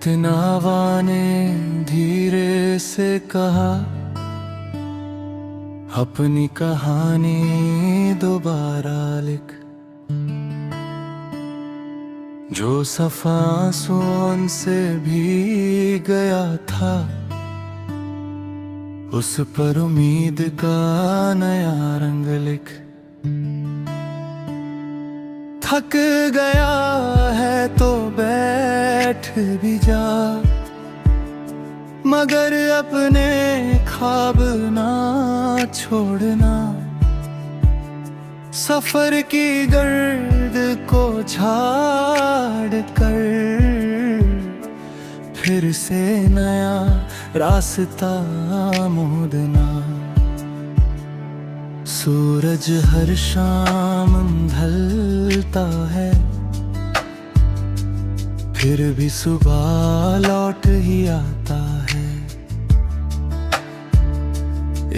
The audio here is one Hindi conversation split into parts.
एक नावा ने धीरे से कहा, अपनी कहानी दोबारा लिख। जो सफा आंसुओं से भी गया था, उस पर उम्मीद का नया रंग लिख। थक गया है तो बैठ भी जा, मगर अपने ख्वाब ना छोड़ना। सफर की गर्द को झाड़ कर फिर से नया रास्ता मोड़ना। सूरज हर शाम ढलता है, फिर भी सुबह लौट ही आता है।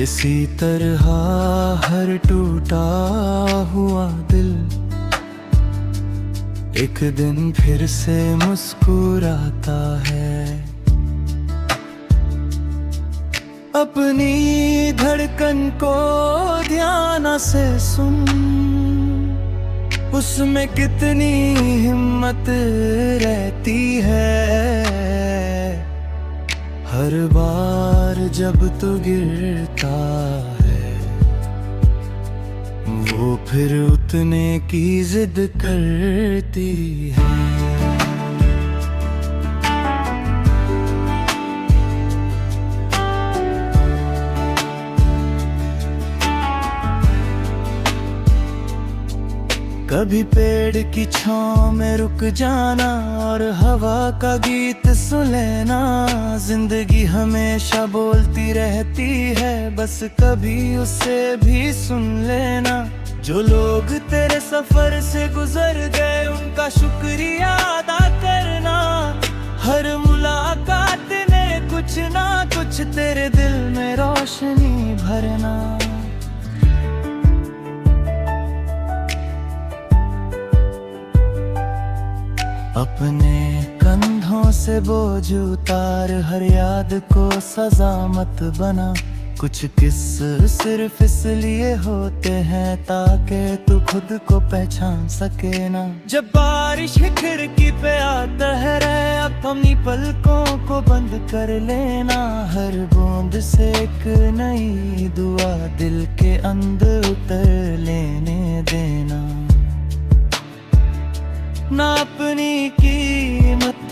इसी तरह हर टूटा हुआ दिल एक दिन फिर से मुस्कुराता है। अपनी धड़कन को ध्यान से सुन, उसमें कितनी हिम्मत रहती है। हर बार जब तू गिरता है, वो फिर उठने की जिद करती है। कभी पेड़ की छांव में रुक जाना और हवा का गीत सुन लेना। जिंदगी हमेशा बोलती रहती है, बस कभी उसे भी सुन लेना। जो लोग तेरे सफर से गुजर गए, उनका शुक्रिया अदा करना। हर मुलाकात ने कुछ ना कुछ तेरे दिल में रोशनी भरना। अपने कंधों से बोझ उतार, हर याद को सजा मत बना। कुछ किस्से सिर्फ इसलिए होते हैं ताकि तू खुद को पहचान सके ना। जब बारिश खिड़की पे आता है, अपनी पलकों को बंद कर लेना। हर बूंद से एक नई दुआ दिल के अंदर उतर लेने देना। ना अपनी कीमत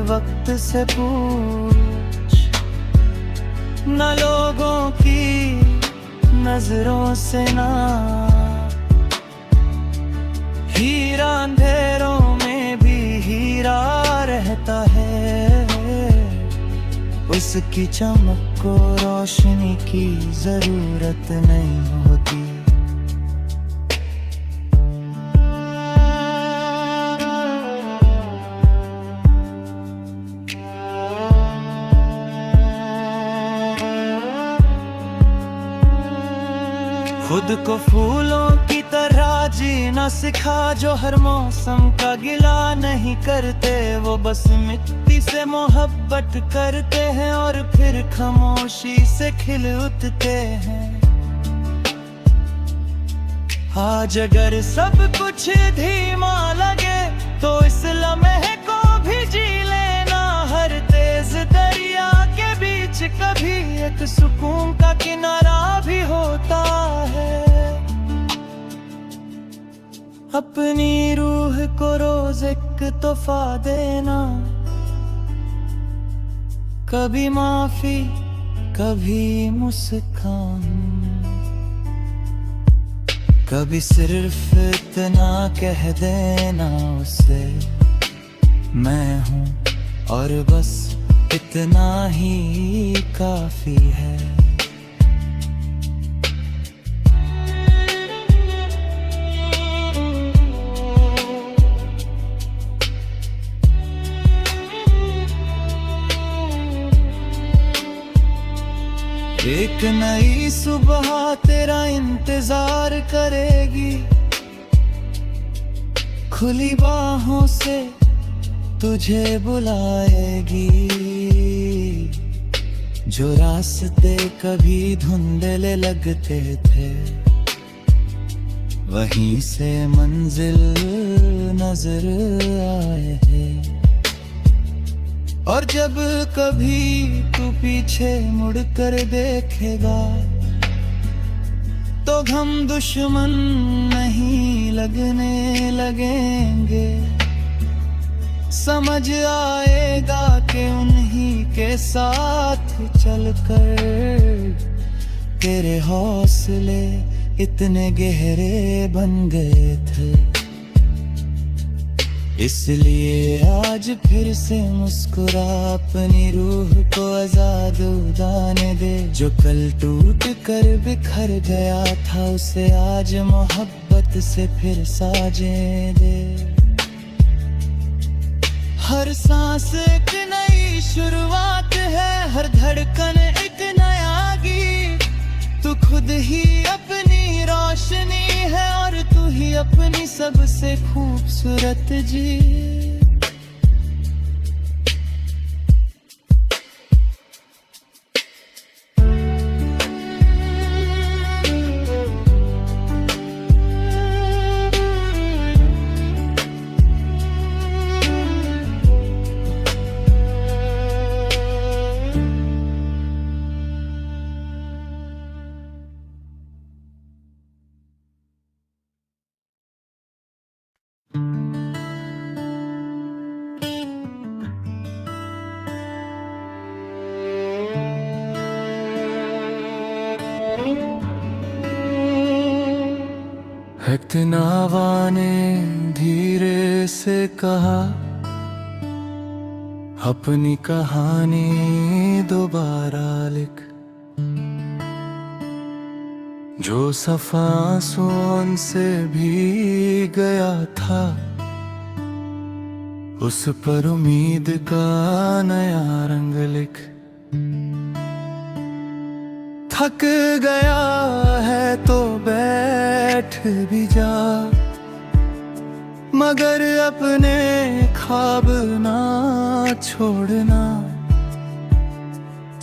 वक्त से पूछ, ना लोगों की नजरों से ना। हीरा अंधेरों में भी हीरा रहता है, उसकी चमक को रोशनी की जरूरत नहीं होती। खुद को फूलों की तरह जीना सिखा, जो हर मौसम का गिला नहीं करते। वो बस मिट्टी से मोहब्बत करते हैं और फिर खामोशी से खिल उठते हैं। आज अगर सब कुछ धीमा लगे तो इस लम्हे को भी जी लेना। हर तेज दरिया के बीच कभी एक सुकून का किनारा भी होता है। अपनी रूह को रोज एक तोहफा देना। कभी माफी, कभी मुस्कान, कभी सिर्फ इतना कह देना उसे, मैं हूँ और बस इतना ही काफी है। एक नई सुबह तेरा इंतजार करेगी, खुली बाहों से तुझे बुलाएगी। जो रास्ते कभी धुंधले लगते थे, वहीं से मंजिल नजर आए है। और जब कभी तू पीछे मुड़कर देखेगा, तो हम दुश्मन नहीं लगने लगेंगे। समझ आएगा कि उन्हीं के साथ चलकर तेरे हौसले इतने गहरे बन गए थे। इसलिए आज फिर से मुस्कुरा, अपनी रूह को आजाद उड़ाने दे। जो कल टूट कर बिखर गया था, उसे आज मोहब्बत से फिर साजे दे। हर सांस एक नई शुरुआत है, हर धड़कन एक नया गीत। तू खुद ही अपनी रोशनी है, और तू ही अपनी सबसे खूबसूरत जी। एक नावा ने धीरे से कहा, अपनी कहानी दोबारा लिख। जो सफा आंसुओं से भी गया था, उस पर उम्मीद का नया रंग लिख। थक गया है तो बैठ भी जा, मगर अपने ख्वाब ना छोड़ना।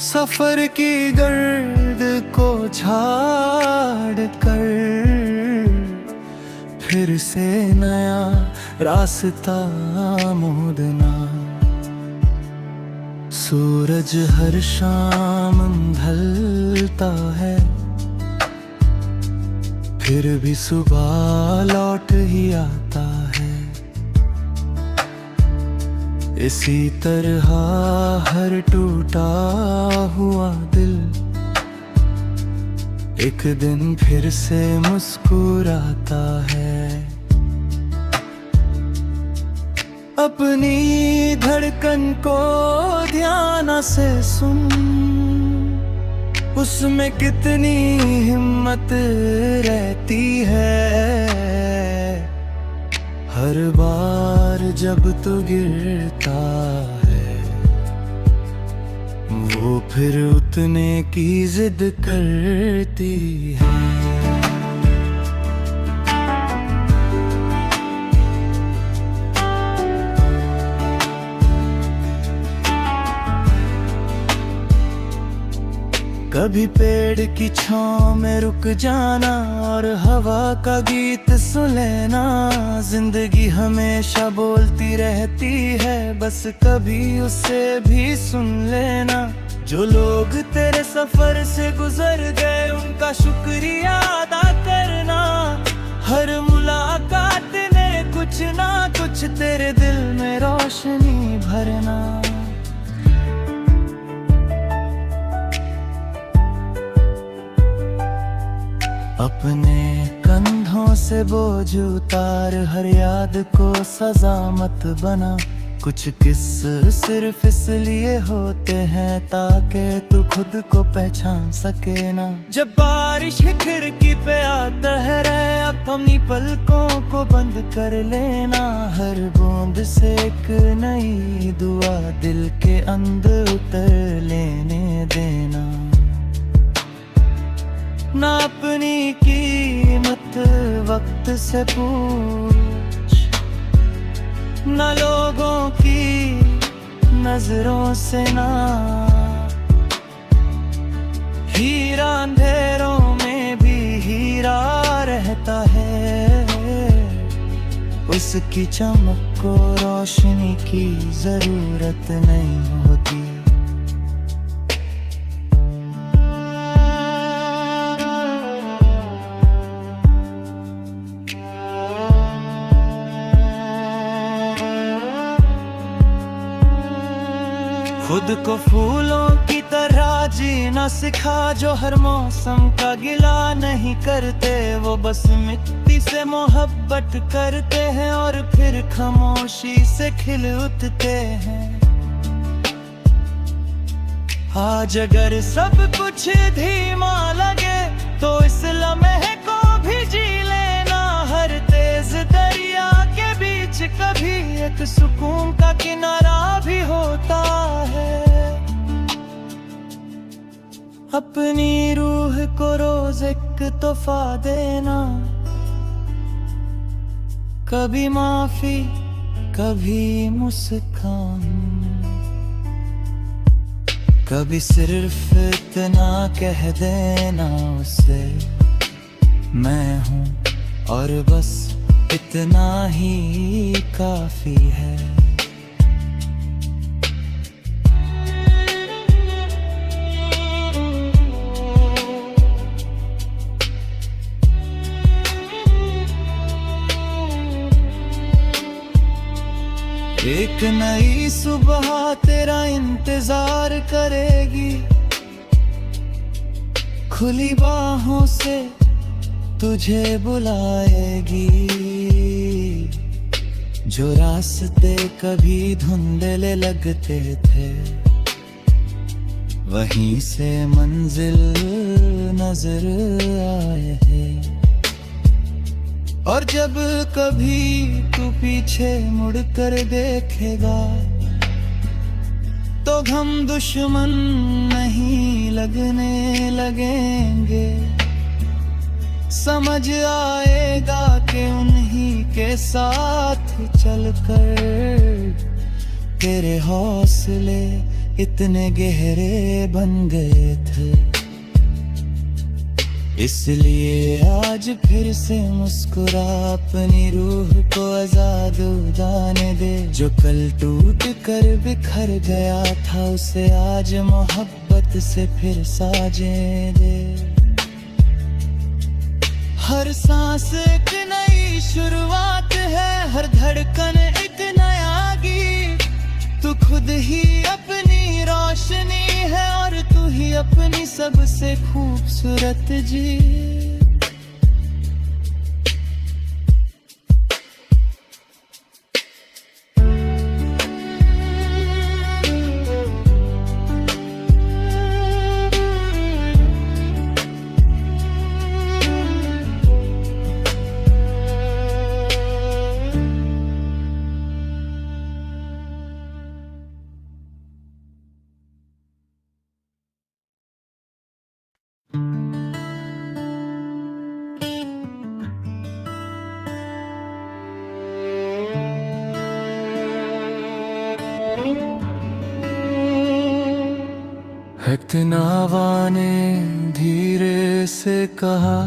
सफर की गर्द को झाड़ कर फिर से नया रास्ता मोड़ना। सूरज हर शाम ढलता है, फिर भी सुबह लौट ही आता है। इसी तरह हर टूटा हुआ दिल एक दिन फिर से मुस्कुराता है। अपनी धड़कन को ध्यान से सुन, उसमें कितनी हिम्मत रहती है। हर बार जब तू गिरता है, वो फिर उतने की जिद करती है। कभी पेड़ की छांव में रुक जाना और हवा का गीत सुन लेना। जिंदगी हमेशा बोलती रहती है, बस कभी उसे भी सुन लेना। जो लोग तेरे सफर से गुजर गए, उनका शुक्रिया अदा करना। हर मुलाकात ने कुछ ना कुछ तेरे दिल में रोशनी भरना। अपने कंधों से बोझ उतार, हर याद को सजा मत बना। कुछ किस्से सिर्फ इसलिए होते हैं ताकि तू खुद को पहचान सके ना। जब बारिश खिड़की पे आता है, अपनी पलकों को बंद कर लेना। हर बूंद से एक नई दुआ दिल के अंदर उतर लेने देना। ना अपनी कीमत वक्त से पूछ, न लोगों की नजरों से ना। हीरा अंधेरों में भी हीरा रहता है, उसकी चमक को रोशनी की जरूरत नहीं होती। खुद को फूलों की तरह जीना सिखा, जो हर मौसम का गिला नहीं करते। वो बस मिट्टी से मोहब्बत करते हैं और फिर खामोशी से खिल उठते हैं। आज अगर सब कुछ धीमा लगे तो इस लम्हे को भी जी लेना। हर तेज दरिया के बीच कभी एक सुकून का किनारा भी होता है। अपनी रूह को रोज एक तोहफा देना, कभी माफी कभी मुस्कान, कभी सिर्फ इतना कह देना उसे मैं हूँ और बस इतना ही काफी है। एक नई सुबह तेरा इंतजार करेगी, खुली बाहों से तुझे बुलाएगी। जो रास्ते कभी धुंधले लगते थे, वहीं से मंजिल नजर आए है। और जब कभी तू पीछे मुड़कर देखेगा तो गम दुश्मन नहीं लगने लगेंगे। समझ आएगा कि उन्हीं के साथ चलकर तेरे हौसले इतने गहरे बन गए थे। इसलिए आज फिर से मुस्कुरा, अपनी रूह को आजाद उड़ाने दे। जो कल टूट कर बिखर गया था, उसे आज मोहब्बत से फिर साजे दे। हर सांस एक नई शुरुआत है, हर धड़कन एक नया गीत। तू खुद ही अपनी रोशनी है और तू ही अपनी सबसे खूबसूरत जी। हकनावा ने धीरे से कहा,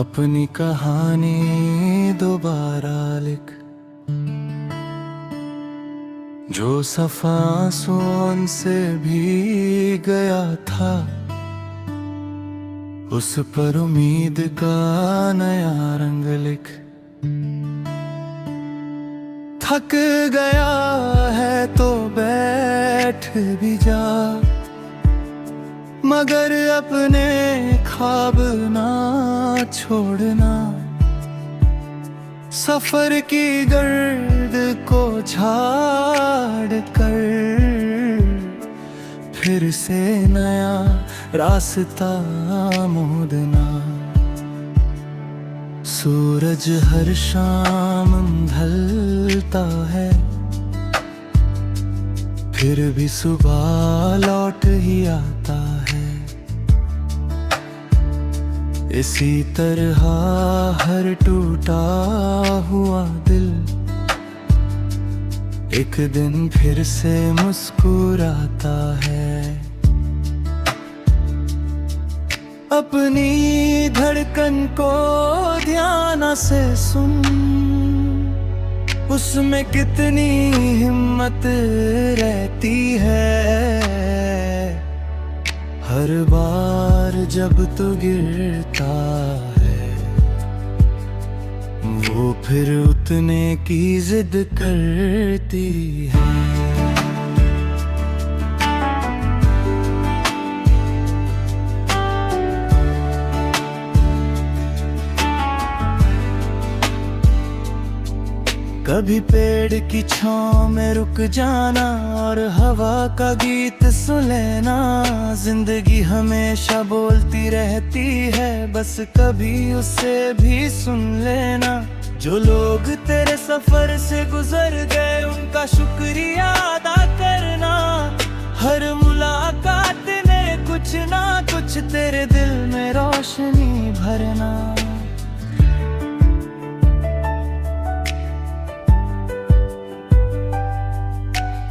अपनी कहानी दोबारा लिख। जो सफा आंसुओं से भी गया था, उस पर उम्मीद का नया रंग लिख। थक गया है तो बैठ भी जा, मगर अपने ख्वाब ना छोड़ना। सफर की गर्द को झाड़ कर फिर से नया रास्ता मोड़ना। सूरज हर शाम ढलता है, फिर भी सुबह लौट ही आता है। इसी तरह हर टूटा हुआ दिल एक दिन फिर से मुस्कुराता है। अपनी धड़कन को ध्यान से सुन, उसमें कितनी हिम्मत रहती है। हर बार जब तू गिरता है, वो फिर उतने की जिद करती है। कभी पेड़ की छांव में रुक जाना और हवा का गीत सुन लेना। जिंदगी हमेशा बोलती रहती है, बस कभी उसे भी सुन लेना। जो लोग तेरे सफर से गुजर गए, उनका शुक्रिया अदा करना। हर मुलाकात ने कुछ ना कुछ तेरे दिल में रोशनी भरना।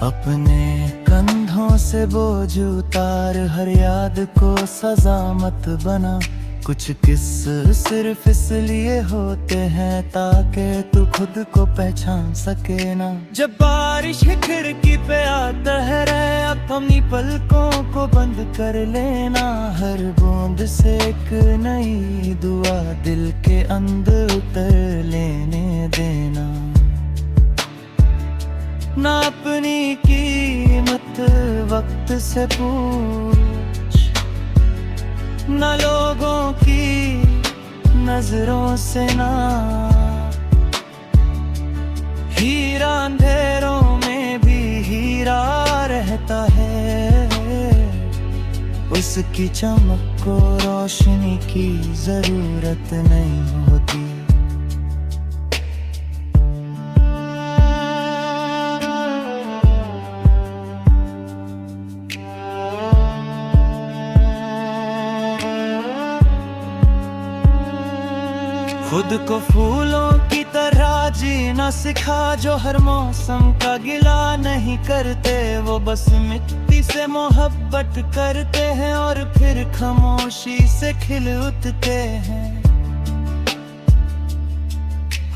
अपने कंधों से बोझ उतार, हर याद को सजा मत बना। कुछ किस्से सिर्फ इसलिए होते हैं ताकि तू खुद को पहचान सके ना। जब बारिश खिड़की पे आता है, अपनी पलकों को बंद कर लेना। हर बूंद से एक नई दुआ दिल के अंदर उतर लेने देना। ना अपनी कीमत वक्त से पूछ, ना लोगों की नजरों से ना। हीरा अंधेरों में भी हीरा रहता है, उसकी चमक को रोशनी की जरूरत नहीं होती। खुद को फूलों की तरह जीना सिखा, जो हर मौसम का गिला नहीं करते। वो बस मिट्टी से मोहब्बत करते हैं और फिर खामोशी से खिल उठते हैं।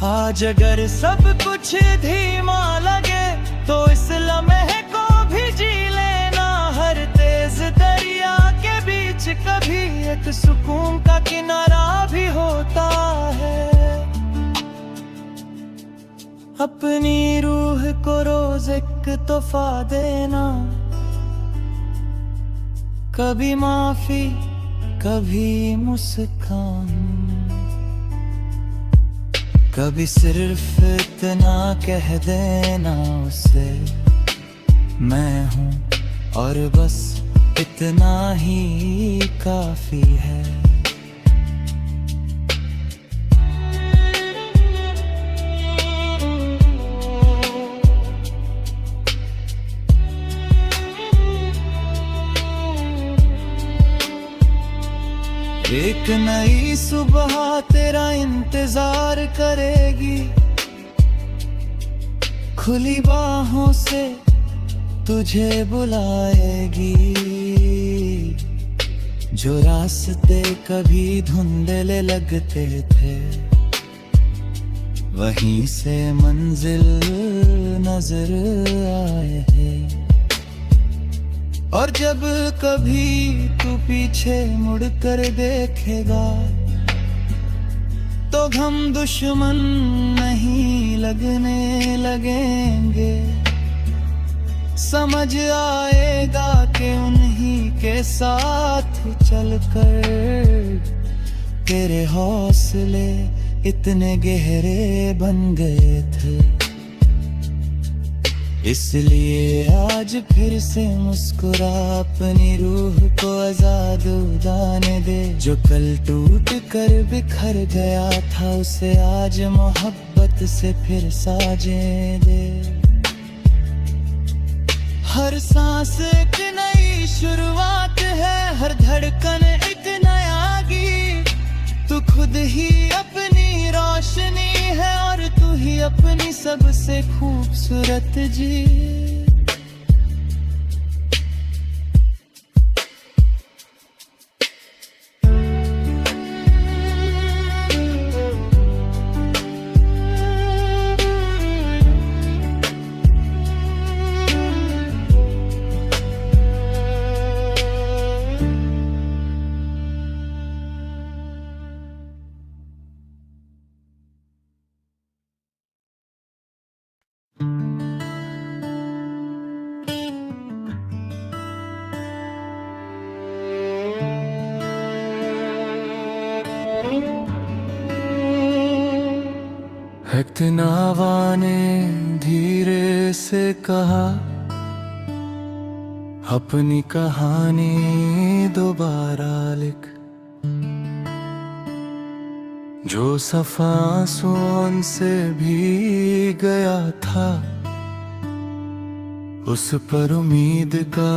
आज अगर सब कुछ धीमा लगे तो इस लम्हे को भी जी लेना। हर तेज दरिया के बीच कभी एक सुकून का किनारा भी होता है। अपनी रूह को रोज एक तोहफा देना। कभी माफी, कभी मुस्कान, कभी सिर्फ इतना कह देना उसे, मैं हूँ और बस इतना ही काफी है। एक नई सुबह तेरा इंतजार करेगी, खुली बाहों से तुझे बुलाएगी। जो रास्ते कभी धुंधले लगते थे, वहीं से मंजिल नजर आए है। और जब कभी तू पीछे मुड़कर देखेगा, तो हम दुश्मन नहीं लगने लगेंगे। समझ आएगा कि उन्हीं के साथ चलकर तेरे हौसले इतने गहरे बन गए थे। इसलिए आज फिर से मुस्कुरा, अपनी रूह को आजाद उड़ाने दे। जो कल टूट कर बिखर गया था, उसे आज मोहब्बत से फिर साजे दे। हर सांस एक नई शुरुआत है, हर धड़कन एक नया गीत। सबसे खूबसूरत जी। एक दिन आवा ने धीरे से कहा, अपनी कहानी दोबारा लिख। जो सफा आंसुओं से भी गया था, उस पर उम्मीद का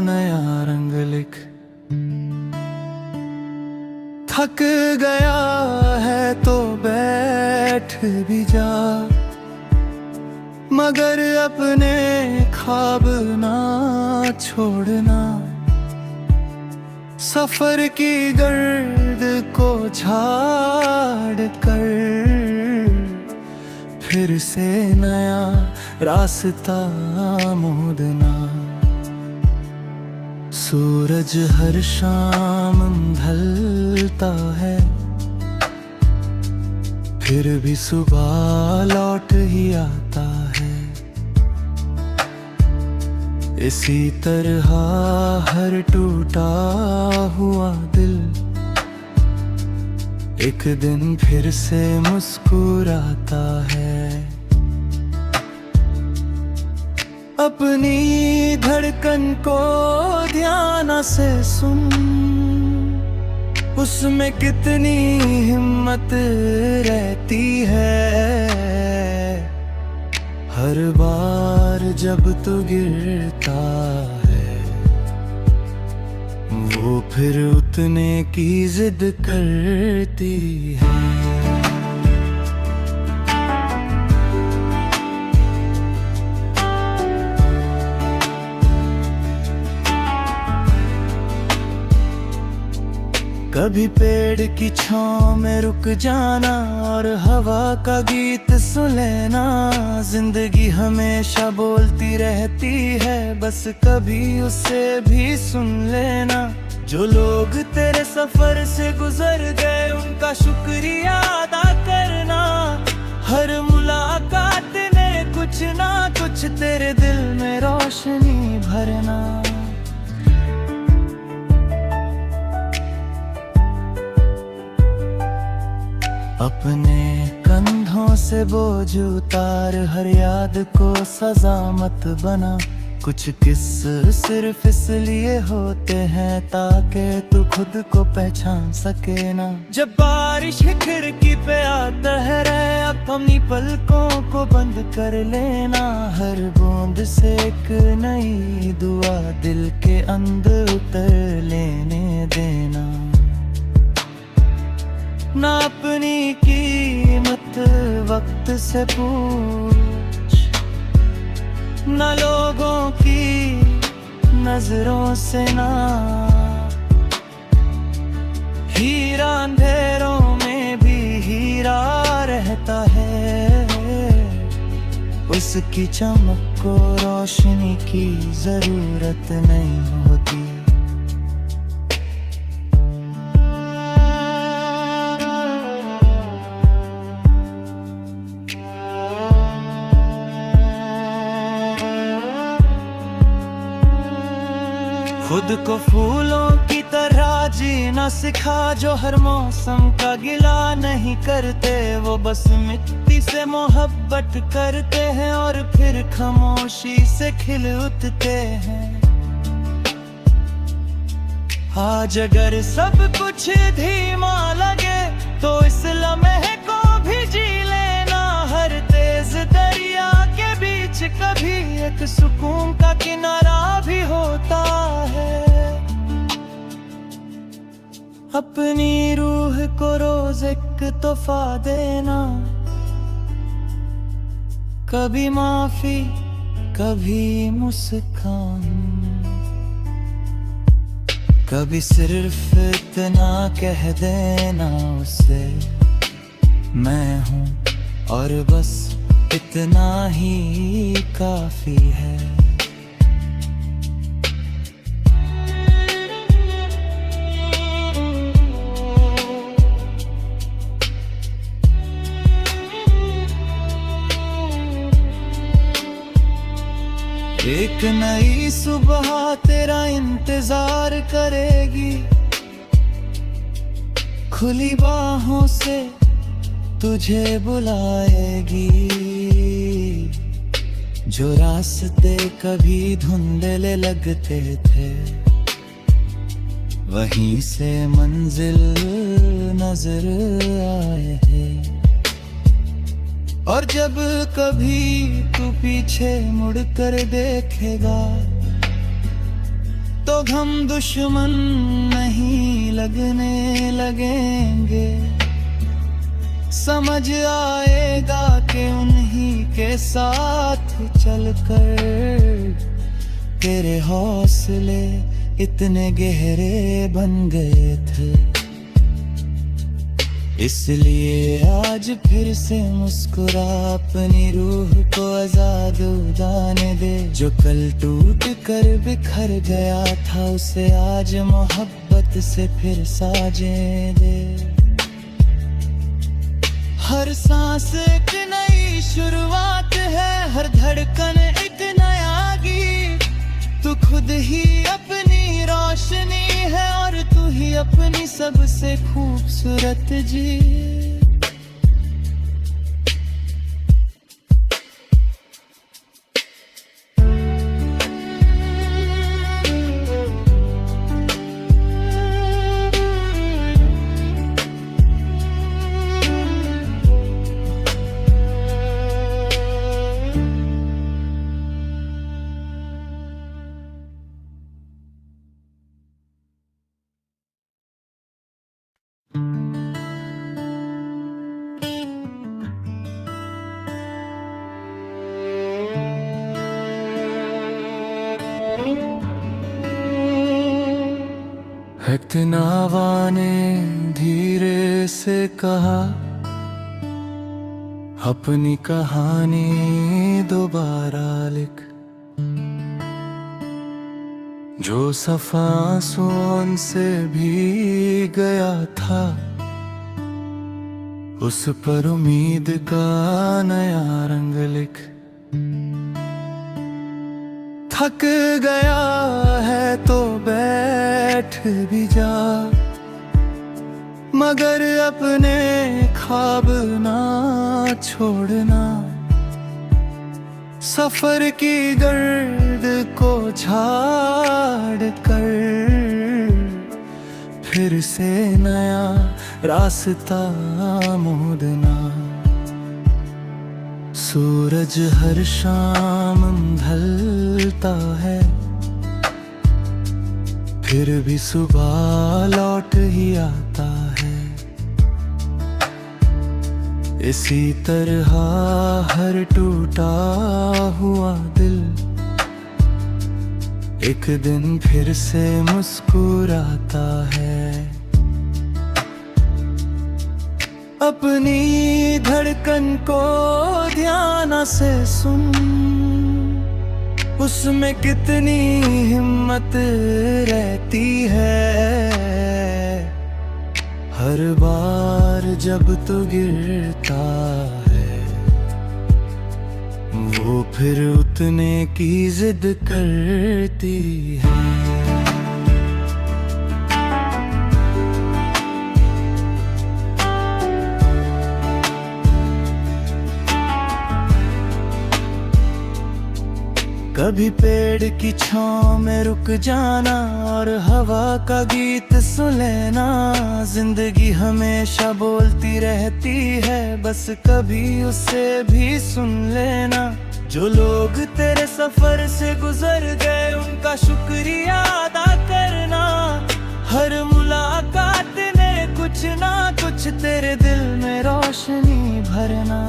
नया रंग लिख। थक गया है तो बैठ भी जा, मगर अपने ख्वाब ना छोड़ना। सफर की गर्द को झाड़ कर फिर से नया रास्ता मोड़ना। सूरज हर शाम ढलता है, फिर भी सुबह लौट ही आता है। इसी तरह हर टूटा हुआ दिल एक दिन फिर से मुस्कुराता है। अपनी धड़कन को ध्यान से सुन, उसमें कितनी हिम्मत रहती है। हर बार जब तू गिरता है, वो फिर उठने की जिद करती है। कभी पेड़ की छांव में रुक जाना और हवा का गीत सुन लेना। जिंदगी हमेशा बोलती रहती है, बस कभी उसे भी सुन लेना। जो लोग तेरे सफर से गुजर गए, उनका शुक्रिया अदा करना। हर मुलाकात ने कुछ ना कुछ तेरे दिल में रोशनी भरना। अपने कंधों से बोझ उतार, हर याद को सजा मत बना। कुछ किस्से सिर्फ इसलिए होते हैं ताकि तू खुद को पहचान सके ना। जब बारिश खिड़की पे आता है, अब अपनी पलकों को बंद कर लेना। हर बूंद से एक नई दुआ दिल के अंदर उतर लेने देना। ना अपनी कीमत वक्त से पूछ, ना लोगों की नजरों से ना। हीरा अंधेरों में भी हीरा रहता है, उसकी चमक को रोशनी की जरूरत नहीं होती। खुद को फूलों की तरह जीना सिखा, जो हर मौसम का गिला नहीं करते। वो बस मिट्टी से मोहब्बत करते हैं और फिर खामोशी से खिल उठते हैं। आज अगर सब कुछ धीमा लगे तो इस लम्हे को भी जी लेना। हर तेज दरिया के बीच कभी एक सुकून का किनारा भी होता है। अपनी रूह को रोज एक तोहफा देना, कभी माफी कभी मुस्कान, कभी सिर्फ इतना कह देना उसे मैं हूँ और बस इतना ही काफी है। एक नई सुबह तेरा इंतजार करेगी, खुली बाहों से तुझे बुलाएगी। जो रास्ते कभी धुंधले लगते थे वहीं से मंजिल नजर आए हैं। और जब कभी तू पीछे मुड़कर देखेगा तो गम दुश्मन नहीं लगने लगेंगे। समझ आएगा कि उन्हीं के साथ चलकर तेरे हौसले इतने गहरे बन गए थे। इसलिए आज फिर से मुस्कुरा, अपनी रूह को आजाद उड़ाने दे। जो कल टूट कर बिखर गया था उसे आज मोहब्बत से फिर साजे दे। हर सांस एक नई शुरुआत है, हर धड़कन एक नया गीत। तू खुद ही अपनी रोशनी है और तू ही अपनी सबसे खूबसूरत जी। हकनावा ने धीरे से कहा, अपनी कहानी दोबारा लिख। जो सफा आंसुओं से भी गया था उस पर उम्मीद का नया रंग लिख। थक गया है तो बैठ भी जा, मगर अपने ख्वाब ना छोड़ना। सफर की गर्द को झाड़ कर फिर से नया रास्ता मोड़ना। सूरज हर शाम ढलता है, फिर भी सुबह लौट ही आता है। इसी तरह हर टूटा हुआ दिल एक दिन फिर से मुस्कुराता है। अपनी धड़कन को ध्यान से सुन, उसमें कितनी हिम्मत रहती है। हर बार जब तू गिरता है वो फिर उतने की जिद करती है। कभी पेड़ की छांव में रुक जाना और हवा का गीत सुन लेना। जिंदगी हमेशा बोलती रहती है, बस कभी उसे भी सुन लेना। जो लोग तेरे सफर से गुजर गए उनका शुक्रिया अदा करना। हर मुलाकात ने कुछ ना कुछ तेरे दिल में रोशनी भरना।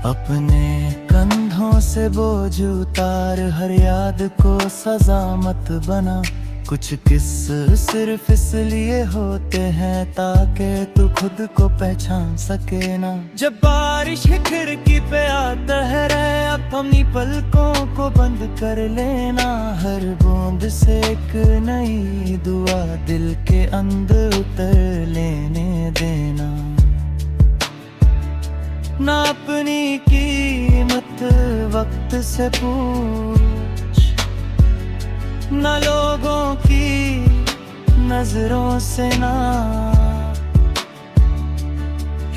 अपने कंधों से बोझ उतार, हर याद को सजा मत बना। कुछ किस्से सिर्फ इसलिए होते हैं ताकि तू खुद को पहचान सके ना। जब बारिश खिड़की पे आता है अपनी पलकों को बंद कर लेना। हर बूंद से एक नई दुआ दिल के अंदर उतर लेने देना। ना अपनी कीमत वक्त से पूछ, ना लोगों की नजरों से ना।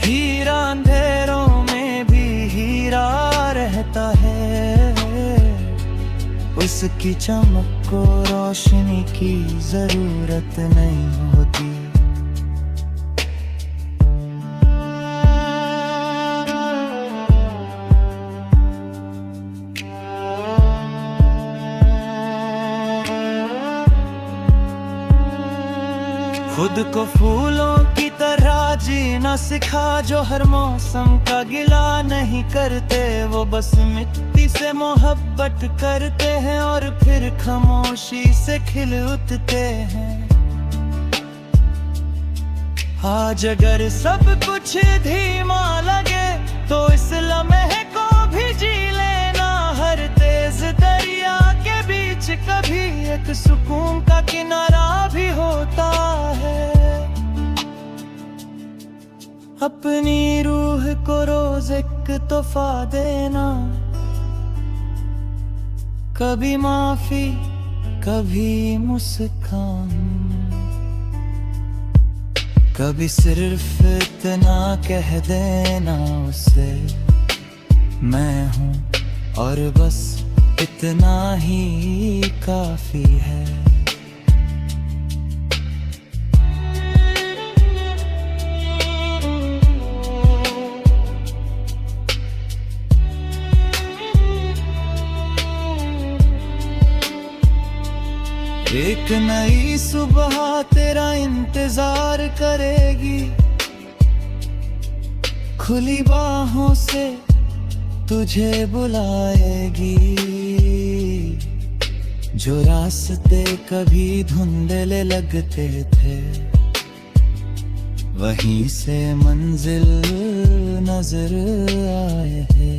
हीरा अंधेरों में भी हीरा रहता है, उसकी चमक को रोशनी की जरूरत नहीं होती। खुद को फूलों की तरह जीना सिखा, जो हर मौसम का गिला नहीं करते। वो बस मिट्टी से मोहब्बत करते हैं और फिर खामोशी से खिल उठते हैं। आज अगर सब कुछ धीमा लगे तो इस लम्हे को भी जी लेना। हर तेज दरिया के बीच कभी एक सुकून का किनारा भी होता है। अपनी रूह को रोज एक तोहफा देना, कभी माफी कभी मुस्कान, कभी सिर्फ इतना कह देना उसे मैं हूँ और बस इतना ही काफी है। एक नई सुबह तेरा इंतजार करेगी, खुली बाहों से तुझे बुलाएगी। जो रास्ते कभी धुंधले लगते थे वहीं से मंजिल नजर आए हैं।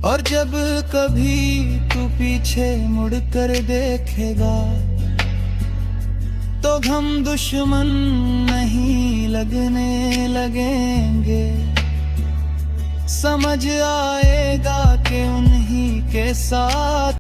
और जब कभी तू पीछे मुड़कर देखेगा तो गम दुश्मन नहीं लगने लगेंगे। समझ आएगा कि उन्हीं के साथ